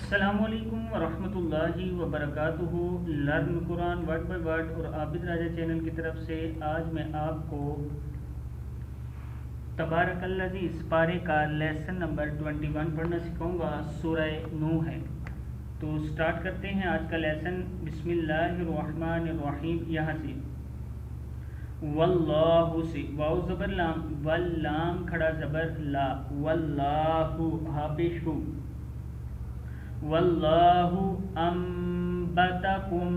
अस्सलामुअलैकुम वरहमतुल्लाहि वबरकातुहू। Learn Quran word by word और आबिद राजा चैनल की तरफ से आज मैं आपको तबारकल्लज़ी इस पारे का लेसन नंबर 21 पढ़ना सिखाऊंगा। सूरह नूह है। तो स्टार्ट करते हैं आज का लेसन। बिस्मिल्लाहिर्रहमानिर्रहीम। यहाँ से वल्लाहु से वाउ ज़बर लाम, वल्लाम खड़ा ज़बर ला, वल्लाहु हापेश हु, वल्लाहु अम्बतकुम,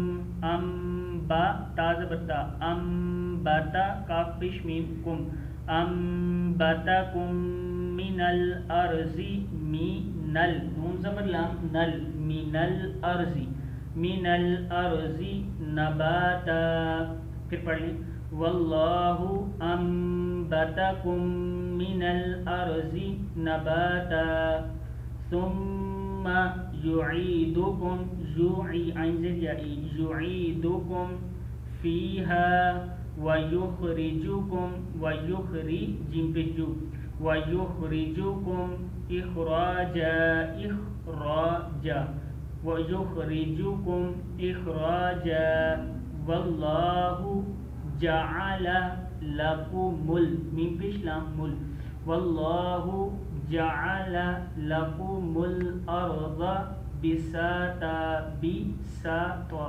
अम्बा ता ज़बर ता, अम्बता काफ पेश मीम कुम, अम्बतकुम मिनल अर्ज़ी, मिनल नून ज़बर लाम नल, मिनल अर्ज़ी, मिनल अर्ज़ी नबाता। फिर पढ़ लें वल्लाहु अम्बतकुम मिनल अर्ज़ी नबाता सुम्मा युईदुकुम, युईदुकुम फ़ीहा वयुखरिजुकुम, वयुखरिजुम वयुखरिजुकुम इखराजा, इखराजा वयुखरिजुकुम इखराजा। वल्लाहु जअला लकुमुल, मीम पेश लाम मुल, वल्लाहु जअला लकुमुल अर्ज़ बिसाता, बिसाता,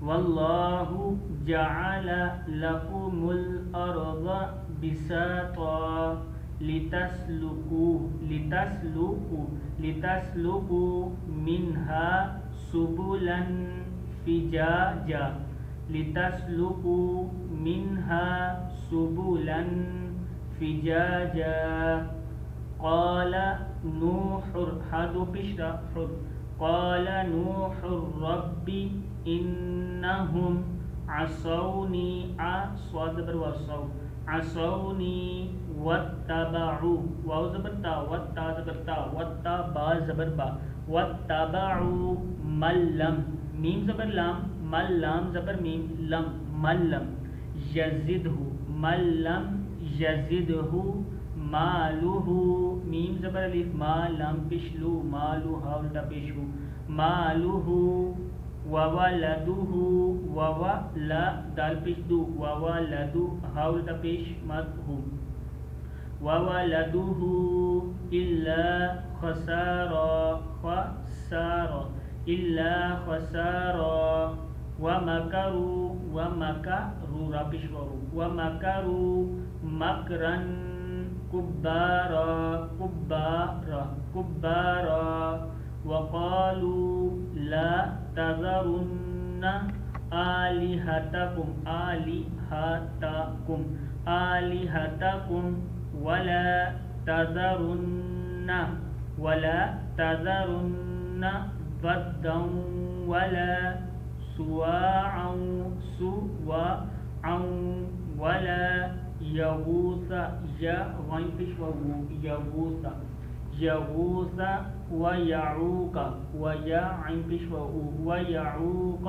वल्लाहु जअला लकुमुल अर्ज़ बिसाता लितस्लुकू, लितस्लुकू, लितस्लुकू मिन्हा सुबुलन फिजाजा, लितस्लुकू मिन्हा सुबुलन फिजाजा। क़ाल नूहुर, हादो पिशरा हुर, क़ाल नूहुर रब्बी इन्नहुम असौनी, आ स्वाद ज़बर वसौ, असौनी वत्तबअू, वाउ ज़बर ता, वत्ता ज़बर ता, वत्ता बा ज़बर बा, वत्तबअू मल्लम, मीम ज़बर लाम, मल्लम ज़बर मीम लम, मल्लम यज़िदहु, मल्लम यज़िदहु मालुहु, मीम ज़बर अलिफ मा लम पिशलू, मालू हा उल्टा पेशहु, मालुहु ववलदुहु, ववला दाल पिशदू, ववलदु हा उल्टा पेश मदहु, ववलदुहु इल्ला खसारा, खसारा इल्ला खसारा। वमकरू, वमकरू रापिशवरू, वमकरू मकरन कुब्बारा, कुब्बारा, कुब्बारा। वक़ालू ला तज़रुन्ना आलिहतकुम, आलिहतकुम, आलिहतकुम वला तज़रुन्ना, वला तज़रुन्ना वद्दन वला सुवाअन, सुवाअन वला यगूस, या गैन पेशवू यगूस, यगूस व यऊक, व या ऐन पेशवू व यऊक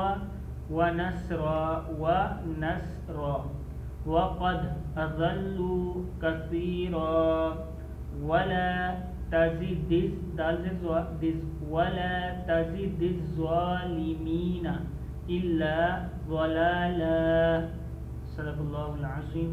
व नस्रा, व नस्रा। वक़द अज़ल्लू कसीरा वला तज़िदिज़ दाल दिज़, वला तज़िदिज़ ज़ालिमीना इल्ला ज़लाला। सदक़ल्लाहुल अज़ीम।